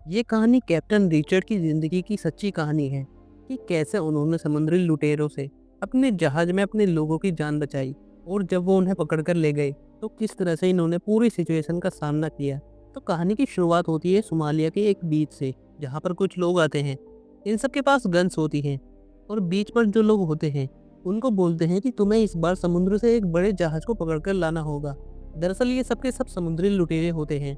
ये कहानी captain Richard की ज़िंदगी की सच्ची कहानी है कि कैसे उन्होंने समुद्री लुटेरों से अपने जहाज में अपने लोगों की जान बचाई और जब वो उन्हें पकड़ कर ले गए तो किस तरह से इन्होंने पूरी सिचुएशन का सामना किया। तो कहानी की शुरुआत होती है सोमालिया के एक बीच से, जहाँ पर कुछ लोग आते हैं। इन सब के पास गन्स होती हैं और बीच पर जो लोग होते हैं उनको बोलते हैं कि तुम्हें इस बार समुद्र से एक बड़े जहाज को पकड़ कर लाना होगा। दरअसल ये सबके सब समुद्री लुटेरे होते हैं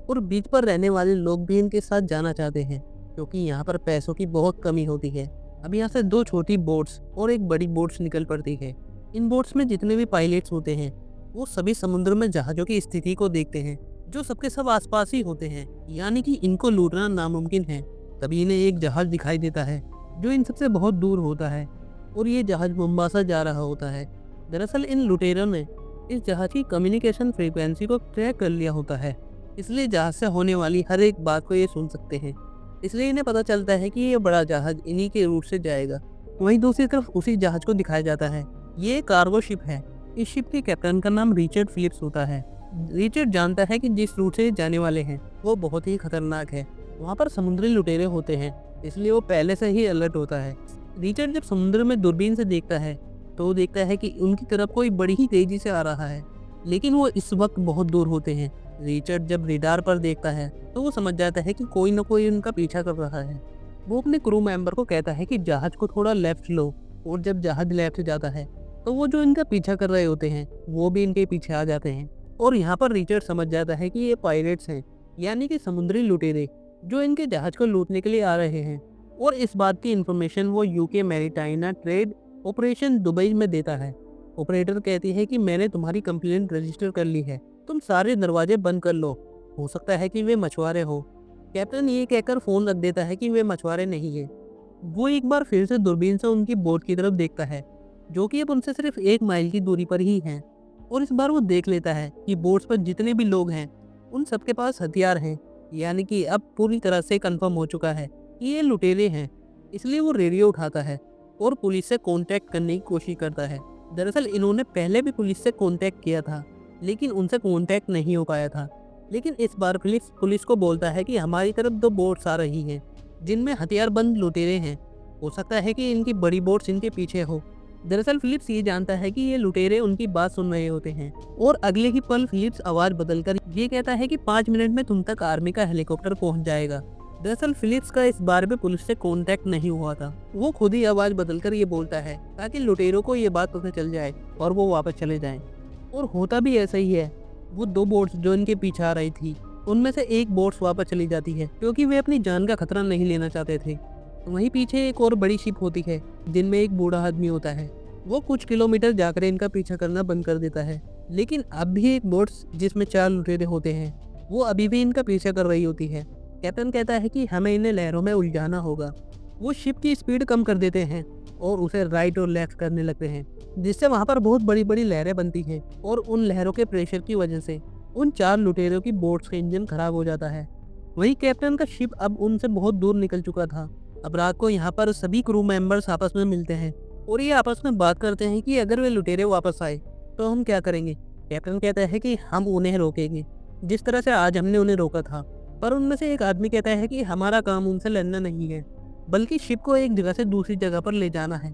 और बीच पर रहने वाले लोग भी इनके साथ जाना चाहते हैं, क्योंकि यहाँ पर पैसों की बहुत कमी होती है। अब यहाँ से दो छोटी बोट्स और एक बड़ी बोट्स निकल पड़ती है। इन बोट्स में जितने भी पायलट्स होते हैं वो सभी समुद्र में जहाज़ों की स्थिति को देखते हैं, जो सबके सब आसपास ही होते हैं, यानी कि इनको लूटना नामुमकिन है। तभी इन्हें एक जहाज दिखाई देता है जो इन सबसे बहुत दूर होता है और ये जहाज मुंबासा जा रहा होता है। दरअसल इन लुटेरों ने इस जहाज की कम्युनिकेशन फ्रीक्वेंसी को ट्रैक कर लिया होता है, इसलिए जहाज से होने वाली हर एक बात को ये सुन सकते हैं। इसलिए इन्हें पता चलता है कि ये बड़ा जहाज इन्हीं के रूट से जाएगा। वहीं दूसरी तरफ उसी जहाज को दिखाया जाता है। ये एक कार्गो शिप है। इस शिप के कैप्टन का नाम रिचर्ड फिलिप्स होता है। रिचर्ड जानता है कि जिस रूट से जाने वाले हैं वो बहुत ही खतरनाक है। वहाँ पर समुद्री लुटेरे होते हैं, इसलिए वो पहले से ही अलर्ट होता है। रिचर्ड जब समुद्र में दूरबीन से देखता है तो वो देखता है कि उनकी तरफ कोई बड़ी ही तेजी से आ रहा है, लेकिन वो इस वक्त बहुत दूर होते हैं। रिचर्ड जब रेडार पर देखता है तो वो समझ जाता है कि कोई न कोई उनका पीछा कर रहा है। वो अपने क्रू मेंबर को कहता है कि जहाज को थोड़ा लेफ्ट लो, और जब जहाज लेफ्ट जाता है तो वो जो इनका पीछा कर रहे होते हैं वो भी इनके पीछे आ जाते हैं। और यहाँ पर रिचर्ड समझ जाता है कि ये पायरेट्स हैं, यानी कि समुद्री लुटेरे जो इनके जहाज को लूटने के लिए आ रहे हैं। और इस बात की इन्फॉर्मेशन वो UK maritime trade operation Dubai में देता है। ऑपरेटर कहती है कि मैंने तुम्हारी कंप्लेंट रजिस्टर कर ली है, तुम सारे दरवाजे बंद कर लो, हो सकता है कि वे मछुआरे हो। कैप्टन ये कहकर फोन रख देता है कि वे मछुआरे नहीं है। वो एक बार फिर से दूरबीन से उनकी बोट की तरफ देखता है, जो कि अब उनसे सिर्फ 1 माइल की दूरी पर ही है। और इस बार वो देख लेता है कि बोट्स पर जितने भी लोग हैं उन सबके पास हथियार हैं, यानी कि अब पूरी तरह से कंफर्म हो चुका है कि ये लुटेरे हैं। इसलिए वो रेडियो उठाता है और पुलिस से कांटेक्ट करने की कोशिश करता है। दरअसल इन्होंने पहले भी पुलिस से कांटेक्ट किया था, लेकिन उनसे कांटेक्ट नहीं हो पाया था। लेकिन इस बार पुलिस को बोलता है कि हमारी तरफ 2 बोट्स आ रही हैं जिनमें हथियारबंद लुटेरे हैं, हो सकता है कि इनकी बड़ी बोट्स इनके पीछे हो। दरअसल फिलिप्स ये जानता है कि ये लुटेरे उनकी बात सुन रहे होते हैं और अगले ही पल फिलिप्स आवाज बदलकर ये कहता है कि 5 मिनट में तुम तक आर्मी का हेलीकॉप्टर पहुंच जाएगा। दरअसल फिलिप्स का इस बारे में पुलिस से कांटेक्ट नहीं हुआ था। वो खुद ही आवाज बदलकर ये बोलता है ताकि लुटेरों को ये बात पता चल जाए और वो वापस चले जाएं। और होता भी ऐसा ही है। वो 2 बोट्स जो इनके पीछे आ रही थी उनमें से एक बोट्स वापस चली जाती है, क्योंकि वे अपनी जान का खतरा नहीं लेना चाहते थे। वहीं पीछे एक और बड़ी शिप होती है जिनमें एक बूढ़ा आदमी होता है। वो कुछ किलोमीटर जाकर इनका पीछा करना बंद कर देता है, लेकिन अब भी एक बोट्स जिसमें 4 लुटेरे होते हैं वो अभी भी इनका पीछा कर रही होती है। कैप्टन कहता है कि हमें इन्हें लहरों में उलझाना होगा। वो शिप की स्पीड कम कर देते हैं और उसे राइट और लेफ्ट करने लगते हैं, जिससे वहाँ पर बहुत बड़ी बड़ी लहरें बनती हैं और उन लहरों के प्रेशर की वजह से उन 4 लुटेरों की बोट्स का इंजन खराब हो जाता है। वहीं कैप्टन का शिप अब उनसे बहुत दूर निकल चुका था। अब रात को यहाँ पर सभी क्रू मेंबर्स आपस में मिलते हैं और ये आपस में बात करते हैं कि अगर वे लुटेरे वापस आए तो हम क्या करेंगे। कैप्टन कहता है कि हम उन्हें रोकेंगे जिस तरह से आज हमने उन्हें रोका था। पर उनमें से एक आदमी कहता है कि हमारा काम उनसे लड़ना नहीं है, बल्कि शिप को एक जगह से दूसरी जगह पर ले जाना है।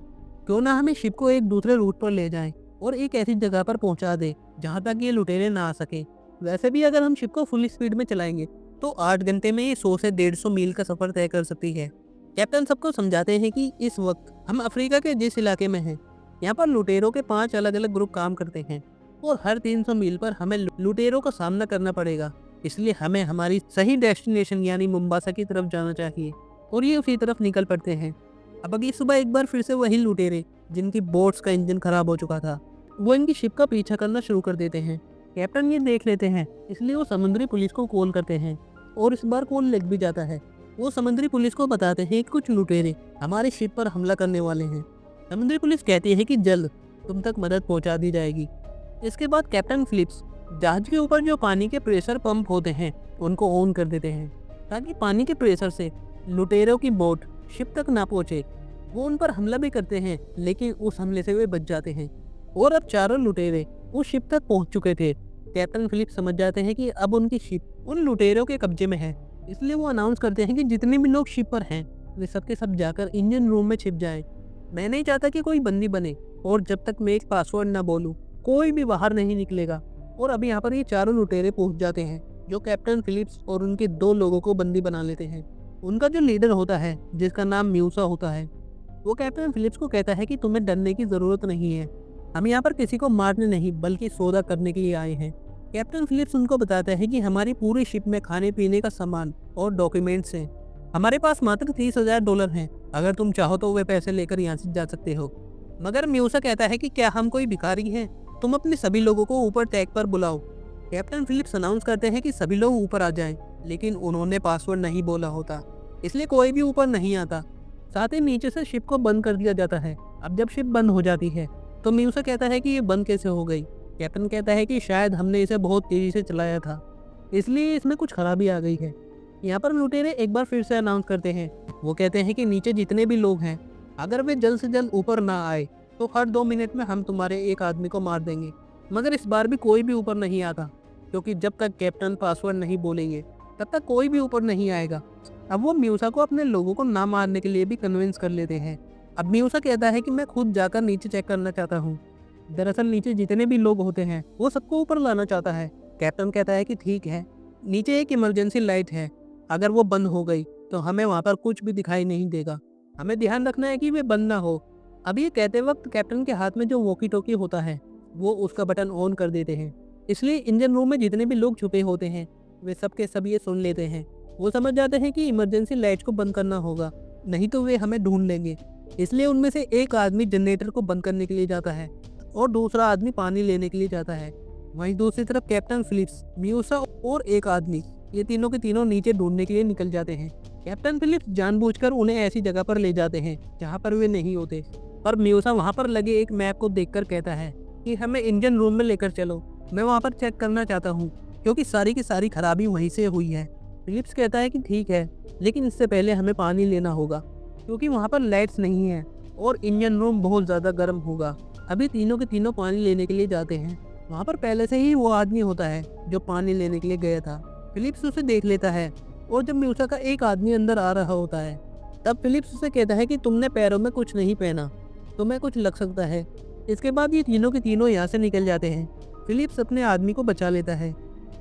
क्यों ना हमें शिप को एक दूसरे रूट पर ले जाएं और एक ऐसी जगह पर पहुंचा दे जहां तक ये लुटेरे ना आ सके। वैसे भी अगर हम शिप को फुल स्पीड में चलाएंगे तो 8 घंटे में ये 100 से 150 मील का सफर तय कर सकती है। कैप्टन सबको समझाते हैं कि इस वक्त हम अफ्रीका के जिस इलाके में हैं, यहाँ पर लुटेरों के 5 अलग अलग ग्रुप काम करते हैं और हर 300 मील पर हमें लुटेरों का सामना करना पड़ेगा। इसलिए हमें हमारी सही डेस्टिनेशन यानी मुंबासा की तरफ जाना चाहिए। और ये उसी तरफ निकल पड़ते हैं। अब अगली सुबह एक बार फिर से वही लुटेरे जिनकी बोट्स का इंजन खराब हो चुका था वो इनकी शिप का पीछा करना शुरू कर देते हैं। कैप्टन ये देख लेते हैं, इसलिए वो समुद्री पुलिस को कॉल करते हैं और इस बार कॉल लग भी जाता है। वो समुद्री पुलिस को बताते हैं कि कुछ लुटेरे हमारी शिप पर हमला करने वाले हैं। समुद्री पुलिस कहती है कि जल्द तुम तक मदद पहुंचा दी जाएगी। इसके बाद कैप्टन फिलिप्स जहाज के ऊपर जो पानी के प्रेशर पंप होते हैं उनको ऑन कर देते हैं, ताकि पानी के प्रेशर से लुटेरों की बोट शिप तक ना पहुंचे। वो उन पर हमला भी करते हैं, लेकिन उस हमले से वे बच जाते हैं और अब चारों लुटेरे उस शिप तक पहुंच चुके थे। कैप्टन फिलिप्स समझ जाते हैं कि अब उनकी शिप उन लुटेरों के कब्जे में है इसलिए वो अनाउंस करते हैं कि जितने भी लोग शिप पर हैं वे सब के सब जाकर इंजन रूम में छिप जाएं। मैं नहीं चाहता कि कोई बंदी बने, और जब तक मैं एक पासवर्ड ना बोलूं कोई भी बाहर नहीं निकलेगा। और अब यहाँ पर ये चारों लुटेरे पहुंच जाते हैं, जो कैप्टन फिलिप्स और उनके 2 लोगों को बंदी बना लेते हैं। उनका जो लीडर होता है, जिसका नाम म्यूसा होता है, वो कैप्टन फिलिप्स को कहता है कि तुम्हें डरने की ज़रूरत नहीं है, हम यहाँ पर किसी को मारने नहीं बल्कि सौदा करने के लिए आए हैं। कैप्टन फिलिप्स उनको बताता है कि हमारी पूरी शिप में खाने पीने का सामान और डॉक्यूमेंट्स हैं। हमारे पास मात्र $30,000 हैं। अगर तुम चाहो तो वे पैसे लेकर यहाँ से जा सकते हो। मगर म्यूसा कहता है कि क्या हम कोई भिखारी हैं? तुम अपने सभी लोगों को ऊपर टैग पर बुलाओ। कैप्टन फिलिप्स अनाउंस करते हैं कि सभी लोग ऊपर आ जाएं, लेकिन उन्होंने पासवर्ड नहीं बोला होता, इसलिए कोई भी ऊपर नहीं आता। साथ ही नीचे से शिप को बंद कर दिया जाता है। अब जब शिप बंद हो जाती है तो म्यूसा कहता है कि ये बंद कैसे हो गई। कैप्टन कहता है कि शायद हमने इसे बहुत तेजी से चलाया था, इसलिए इसमें कुछ खराबी आ गई है। यहाँ पर लुटेरे एक बार फिर से अनाउंस करते हैं। वो कहते हैं कि नीचे जितने भी लोग हैं, अगर वे जल्द से जल्द ऊपर ना आए तो हर 2 मिनट में हम तुम्हारे एक आदमी को मार देंगे। मगर इस बार भी कोई भी ऊपर नहीं आता, क्योंकि जब तक कैप्टन पासवर्ड नहीं बोलेंगे तब तक कोई भी ऊपर नहीं आएगा। अब वो म्यूसा को अपने लोगों को ना मारने के लिए भी कन्विंस कर लेते हैं। अब म्यूसा कहता है कि मैं खुद जाकर नीचे चेक करना चाहता हूँ। दरअसल नीचे जितने भी लोग होते हैं वो सबको ऊपर लाना चाहता है। कैप्टन कहता है कि ठीक है, नीचे एक इमरजेंसी लाइट है, अगर वो बंद हो गई तो हमें वहाँ पर कुछ भी दिखाई नहीं देगा। हमें ध्यान रखना है कि वे बंद ना हो। अब ये कहते वक्त कैप्टन के हाथ में जो वॉकी टॉकी होता है वो उसका बटन ऑन कर देते हैं, इसलिए इंजन रूम में जितने भी लोग छुपे होते हैं वे सब के सब ये सुन लेते हैं। वो समझ जाते हैं कि इमरजेंसी लाइट को बंद करना होगा, नहीं तो वे हमें ढूंढ लेंगे। इसलिए उनमें से एक आदमी जनरेटर को बंद करने के लिए जाता है और दूसरा आदमी पानी लेने के लिए जाता है। वहीं दूसरी तरफ कैप्टन फिलिप्स, म्यूसा और एक आदमी, ये तीनों के तीनों नीचे ढूंढने के लिए निकल जाते हैं। कैप्टन फिलिप्स जानबूझकर उन्हें ऐसी जगह पर ले जाते हैं जहाँ पर वे नहीं होते, पर म्यूसा वहाँ पर लगे एक मैप को देखकर कहता है कि हमें इंजन रूम में लेकर चलो, मैं वहाँ पर चेक करना चाहता हूँ, क्योंकि सारी की सारी खराबी वहीं से हुई है। फिलिप्स कहता है कि ठीक है, लेकिन इससे पहले हमें पानी लेना होगा, क्योंकि वहाँ पर लाइट्स नहीं है और इंजन रूम बहुत ज़्यादा गर्म होगा। अभी तीनों के तीनों पानी लेने के लिए जाते हैं। वहाँ पर पहले से ही वो आदमी होता है जो पानी लेने के लिए गया था। फिलिप्स उसे देख लेता है और जब म्यूसा का एक आदमी अंदर आ रहा होता है तब फिलिप्स उसे कहता है कि तुमने पैरों में कुछ नहीं पहना, तुम्हें कुछ लग सकता है। इसके बाद ये तीनों के तीनों यहाँ से निकल जाते हैं। फिलिप्स अपने आदमी को बचा लेता है,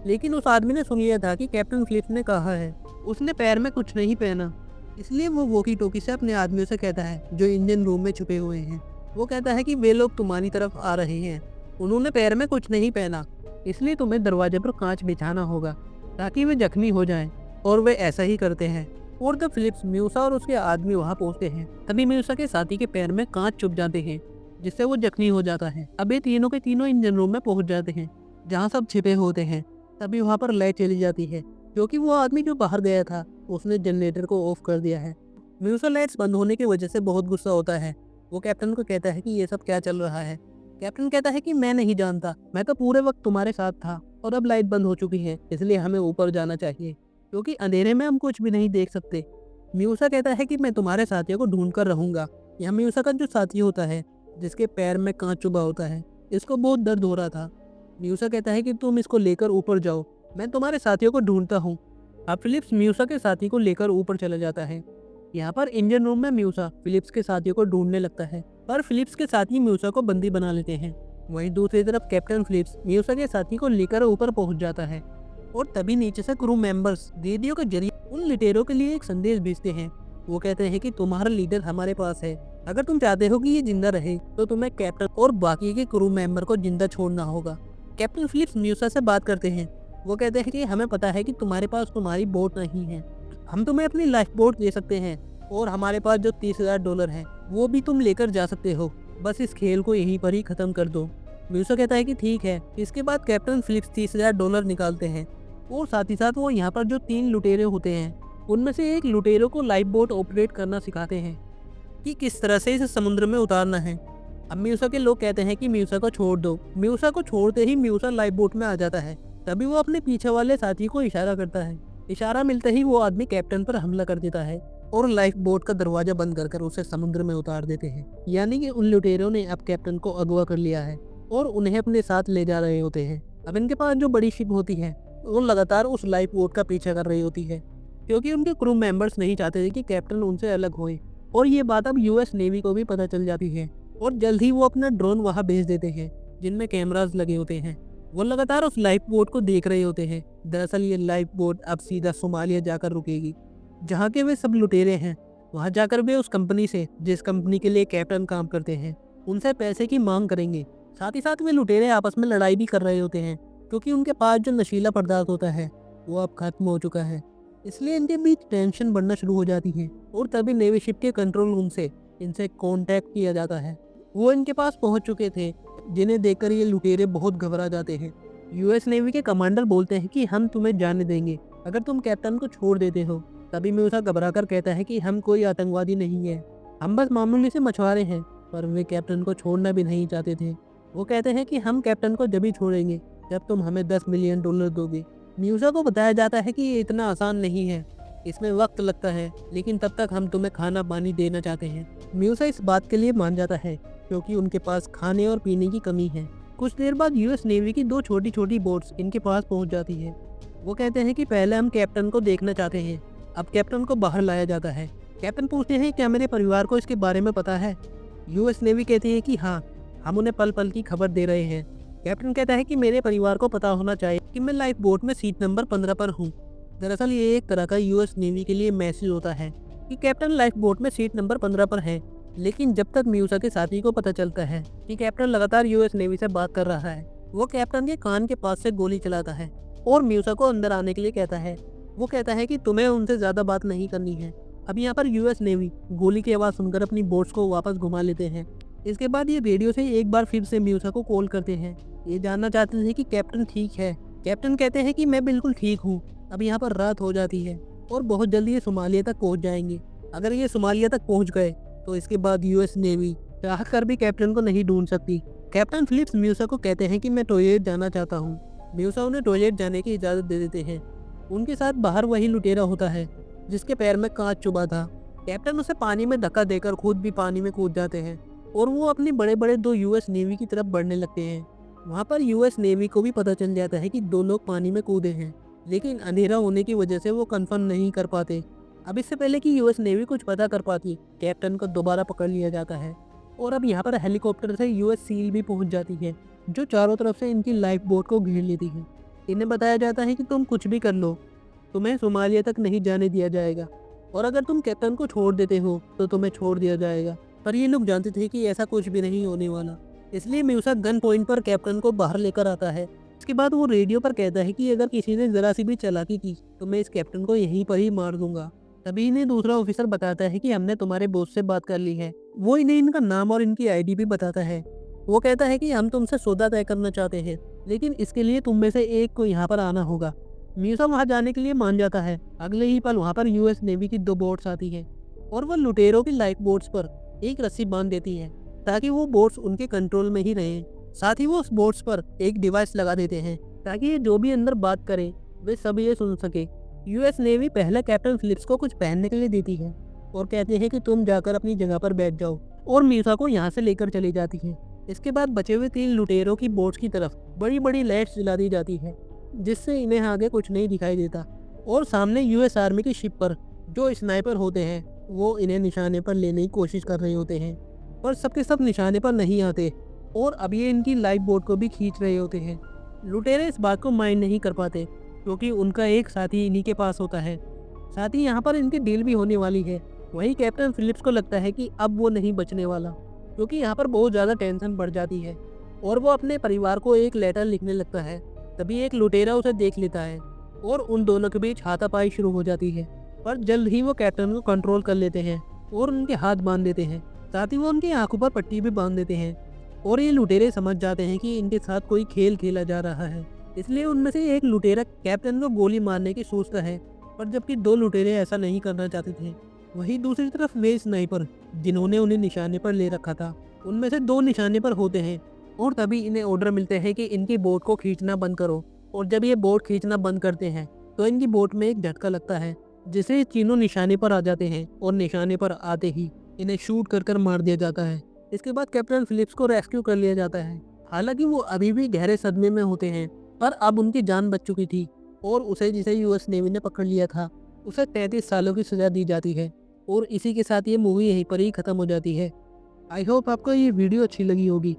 लेकिन उस आदमी ने सुन लिया था कि कैप्टन फिलिप्स ने कहा है उसने पैर में कुछ नहीं पहना, इसलिए वो वॉकी टॉकी से अपने आदमियों से कहता है जो इंजन रूम में छुपे हुए हैं। वो कहता है कि वे लोग तुम्हारी तरफ आ रहे हैं, उन्होंने पैर में कुछ नहीं पहना, इसलिए तुम्हें दरवाजे पर कांच बिछाना होगा ताकि वे जख्मी हो जाएं। और वे ऐसा ही करते हैं। और जब फिलिप्स, म्यूसा और उसके आदमी वहां पहुंचते हैं तभी म्यूसा के साथी के पैर में कांच चुभ जाते हैं, जिससे वो जख्मी हो जाता है। अब ये तीनों के तीनों इंजन रूम में पहुंच जाते हैं जहाँ सब छिपे होते हैं। तभी वहाँ पर लाइट चली जाती है, क्योंकि वो आदमी जो बाहर गया था उसने जनरेटर को ऑफ कर दिया है। म्यूसा लाइट्स बंद होने की वजह से बहुत गुस्सा होता है। वो कैप्टन को कहता है कि ये सब क्या चल रहा है। कैप्टन कहता है कि मैं नहीं जानता, मैं तो पूरे वक्त तुम्हारे साथ था और अब लाइट बंद हो चुकी है, इसलिए हमें ऊपर जाना चाहिए, क्योंकि अंधेरे में हम कुछ भी नहीं देख सकते। म्यूसा कहता है कि मैं तुम्हारे साथियों को ढूंढ कर रहूंगा। यह म्यूसा का जो साथी होता है जिसके पैर में कांच चुभा होता है, इसको बहुत दर्द हो रहा था। म्यूसा कहता है कि तुम इसको लेकर ऊपर जाओ, मैं तुम्हारे साथियों को ढूंढता हूँ। अब फिलिप्स म्यूसा के साथी को लेकर ऊपर चला जाता है। यहाँ पर इंजन रूम में म्यूसा फिलिप्स के साथियों को ढूंढने लगता है, पर फिलिप्स के साथी म्यूसा को बंदी बना लेते हैं। वहीं दूसरी तरफ कैप्टन फिलिप्स म्यूसा के साथी को लेकर ऊपर पहुंच जाता है और तभी नीचे से क्रू मेंबर्स रेडियो के जरिए उन लुटेरों के लिए एक संदेश भेजते हैं। वो कहते हैं कि तुम्हारा लीडर हमारे पास है, अगर तुम चाहते हो कि ये जिंदा रहे तो तुम्हें कैप्टन और बाकी के क्रू मेंबर को जिंदा छोड़ना होगा। कैप्टन फिलिप्स म्यूसा से बात करते हैं। वो कहते हैं कि हमें पता है कि तुम्हारे पास तुम्हारी बोट नहीं है, हम तुम्हें अपनी लाइफ बोट दे सकते हैं और हमारे पास जो $30,000 है वो भी तुम लेकर जा सकते हो, बस इस खेल को यहीं पर ही खत्म कर दो। म्यूसा कहता है कि ठीक है। इसके बाद कैप्टन फिलिप्स $30,000 निकालते हैं और साथ ही साथ वो यहाँ पर जो 3 लुटेरे होते हैं उनमें से एक लुटेरों को लाइफ बोट ऑपरेट करना सिखाते हैं कि किस तरह से इसे समुद्र में उतारना है। अब म्यूसा के लोग कहते हैं कि म्यूसा को छोड़ दो। म्यूसा को छोड़ते ही म्यूसा लाइफ बोट में आ जाता है। तभी वो अपने पीछे वाले साथी को इशारा करता है। इशारा मिलते ही वो आदमी कैप्टन पर हमला कर देता है और लाइफ बोट का दरवाजा बंद कर उसे समुद्र में उतार देते हैं। यानी कि उन लुटेरों ने अब कैप्टन को अगवा कर लिया है और उन्हें अपने साथ ले जा रहे होते हैं। अब इनके पास जो बड़ी शिप होती है वो लगातार उस लाइफ बोट का पीछा कर रही होती है। क्योंकि उनके क्रू मेंबर्स नहीं चाहते थे कि कैप्टन उनसे अलग होए। और ये बात अब यूएस नेवी को भी पता चल जाती है और जल्द ही वो अपना ड्रोन वहाँ भेज देते हैं जिनमें कैमरास लगे होते हैं। वो लगातार उस लाइफ बोट को देख रहे होते हैं। दरअसल ये लाइफ बोट अब सीधा सोमालिया जाकर रुकेगी, जहाँ के वे सब लुटेरे हैं। वहाँ जाकर वे उस कंपनी से, जिस कंपनी के लिए कैप्टन काम करते हैं, उनसे पैसे की मांग करेंगे। साथ ही साथ वे लुटेरे आपस में लड़ाई भी कर रहे होते हैं, क्योंकि उनके पास जो नशीला पदार्थ होता है वो अब खत्म हो चुका है। इसलिए इनके बीच टेंशन बढ़ना शुरू हो जाती है और तभी नेवी शिप के कंट्रोल रूम से इनसे कांटेक्ट किया जाता है। वो इनके पास पहुंच चुके थे, जिन्हें देखकर ये लुटेरे बहुत घबरा जाते हैं। यूएस नेवी के कमांडर बोलते हैं कि हम तुम्हें जाने देंगे अगर तुम कैप्टन को छोड़ देते हो। तभी मूसा घबरा कर कहता है कि हम कोई आतंकवादी नहीं है, हम बस मामूली से मछुआरे हैं। पर वे कैप्टन को छोड़ना भी नहीं चाहते थे। वो कहते हैं कि हम कैप्टन को जब ही छोड़ेंगे जब तुम हमें $10 मिलियन दोगे। मूसा को बताया जाता है कि ये इतना आसान नहीं है, इसमें वक्त लगता है, लेकिन तब तक हम तुम्हें खाना पानी देना चाहते हैं। मूसा इस बात के लिए मान जाता है क्योंकि उनके पास खाने और पीने की कमी है। कुछ देर बाद यूएस नेवी की 2 छोटी छोटी बोट्स इनके पास पहुंच जाती है। वो कहते हैं कि पहले हम कैप्टन को देखना चाहते हैं। अब कैप्टन को बाहर लाया जाता है। कैप्टन पूछते हैं क्या मेरे परिवार को इसके बारे में पता है। यूएस नेवी कहती है कि हाँ, हम उन्हें पल पल की खबर दे रहे हैं। कैप्टन कहता है कि मेरे परिवार को पता होना चाहिए कि मैं लाइफ बोट में सीट नंबर 15 पर हूँ। दरअसल ये एक तरह का यूएस नेवी के लिए मैसेज होता है कि कैप्टन लाइफ बोट में सीट नंबर 15 पर है। लेकिन जब तक मूसा के साथी को पता चलता है कि कैप्टन लगातार यूएस नेवी से बात कर रहा है, वो कैप्टन के कान के पास से गोली चलाता है और मूसा को अंदर आने के लिए कहता है। वो कहता है कि तुम्हें उनसे ज्यादा बात नहीं करनी है। अब यहाँ पर यूएस नेवी गोली की आवाज़ सुनकर अपनी बोट्स को वापस घुमा लेते हैं। इसके बाद ये रेडियो से एक बार फिर से मूसा को कॉल करते हैं। ये जानना चाहते थे कि कैप्टन ठीक है। कैप्टन कहते हैं कि मैं बिल्कुल ठीक हूँ। अब यहाँ पर रात हो जाती है और बहुत जल्दी ये सोमालिया तक पहुँच जाएंगे। अगर ये सोमालिया तक पहुँच गए तो इसके बाद यूएस नेवी चाह कर भी कैप्टन को नहीं ढूंढ सकती। कैप्टन फिलिप्स मूसा को कहते हैं कि मैं टॉयलेट जाना चाहता हूँ। मूसा उन्हें टॉयलेट जाने की इजाज़त दे देते हैं। उनके साथ बाहर वही लुटेरा होता है जिसके पैर में कांच चुभा था। कैप्टन उसे पानी में धक्का देकर खुद भी पानी में कूद जाते हैं और वो अपने बड़े बड़े 2 यूएस नेवी की तरफ बढ़ने लगते हैं। वहाँ पर यूएस नेवी को भी पता चल जाता है कि 2 लोग पानी में कूदे हैं, लेकिन अंधेरा होने की वजह से वो कंफर्म नहीं कर पाते। अब इससे पहले कि यूएस नेवी कुछ पता कर पाती, कैप्टन को दोबारा पकड़ लिया जाता है और अब यहाँ पर हेलीकॉप्टर से यूएस सील भी पहुँच जाती है, जो चारों तरफ से इनकी लाइफ बोट को घेर लेती है। इन्हें बताया जाता है कि तुम कुछ भी कर लो, तुम्हें सोमालिया तक नहीं जाने दिया जाएगा और अगर तुम कैप्टन को छोड़ देते हो तो तुम्हें छोड़ दिया जाएगा। पर ये लोग जानते थे कि ऐसा कुछ भी नहीं होने वाला, इसलिए मूसा गन पॉइंट पर कैप्टन को बाहर लेकर आता है। इसके बाद वो रेडियो पर कहता है कि अगर किसी ने जरा सी भी चालाकी की तो मैं इस कैप्टन को यहीं पर ही मार दूंगा। तभी इन्हें दूसरा ऑफिसर बताता है कि हमने तुम्हारे बॉस से बात कर ली है। वो इन्हें इनका नाम और इनकी आईडी भी बताता है। वो कहता है कि हम तुमसे सौदा तय करना चाहते हैं, लेकिन इसके लिए तुम में से एक को यहाँ पर आना होगा। मूसा वहाँ जाने के लिए मान जाता है। अगले ही पल वहाँ पर यूएस नेवी की 2 बोट्स आती हैं और वो लुटेरों की लाइफ बोट्स पर एक रस्सी बांध देती है ताकि वो बोट्स उनके कंट्रोल में ही रहें। साथ ही वो उस बोट्स पर एक डिवाइस लगा देते हैं ताकि ये जो भी अंदर बात करें वे सब ये सुन सके। यूएस नेवी पहले कैप्टन फिलिप्स को कुछ पहनने के लिए देती है और कहते हैं कि तुम जाकर अपनी जगह पर बैठ जाओ, और मूसा को यहाँ से लेकर चली जाती है। इसके बाद बचे हुए 3 लुटेरों की बोट्स की तरफ बड़ी बड़ी लाइट्स जला दी जाती है, जिससे इन्हें आगे कुछ नहीं दिखाई देता। और सामने यूएस आर्मी की शिप पर जो स्नाइपर होते हैं वो इन्हें निशाने पर लेने की कोशिश कर रहे होते हैं, पर सबके सब निशाने पर नहीं आते और अब ये इनकी लाइफ बोट को भी खींच रहे होते हैं। लुटेरे इस बात को माइंड नहीं कर पाते क्योंकि उनका एक साथी इन्हीं के पास होता है। साथ ही यहाँ पर इनकी डील भी होने वाली है। वहीं कैप्टन फिलिप्स को लगता है कि अब वो नहीं बचने वाला, क्योंकि यहाँ पर बहुत ज़्यादा टेंशन बढ़ जाती है और वो अपने परिवार को एक लेटर लिखने लगता है। तभी एक लुटेरा उसे देख लेता है और उन दोनों के बीच हाथापाई शुरू हो जाती है, पर जल्द ही वो कैप्टन को कंट्रोल कर लेते हैं और उनके हाथ बांध देते हैं। साथ ही वो उनकी आंखों पर पट्टी भी बांध देते हैं और ये लुटेरे समझ जाते हैं कि इनके साथ कोई खेल खेला जा रहा है। इसलिए उनमें से एक लुटेरा कैप्टन को गोली मारने की सोचता है, पर जबकि 2 लुटेरे ऐसा नहीं करना चाहते थे। वहीं दूसरी तरफ वे स्नाइपर जिन्होंने उन्हें निशाने पर ले रखा था, उनमें से 2 निशाने पर होते हैं और तभी इन्हें ऑर्डर मिलते हैं कि इनकी बोट को खींचना बंद करो। और जब ये बोट खींचना बंद करते हैं तो इनकी बोट में एक झटका लगता है, जिससे ये तीनों निशाने पर आ जाते हैं और निशाने पर आते ही इन्हें शूट कर मार दिया जाता है। इसके बाद कैप्टन फिलिप्स को रेस्क्यू कर लिया जाता है। हालांकि वो अभी भी गहरे सदमे में होते हैं, पर अब उनकी जान बच चुकी थी और उसे जिसे यूएस नेवी ने पकड़ लिया था उसे 33 सालों की सज़ा दी जाती है और इसी के साथ ये मूवी यहीं पर ही ख़त्म हो जाती है। आई होप आपको ये वीडियो अच्छी लगी होगी।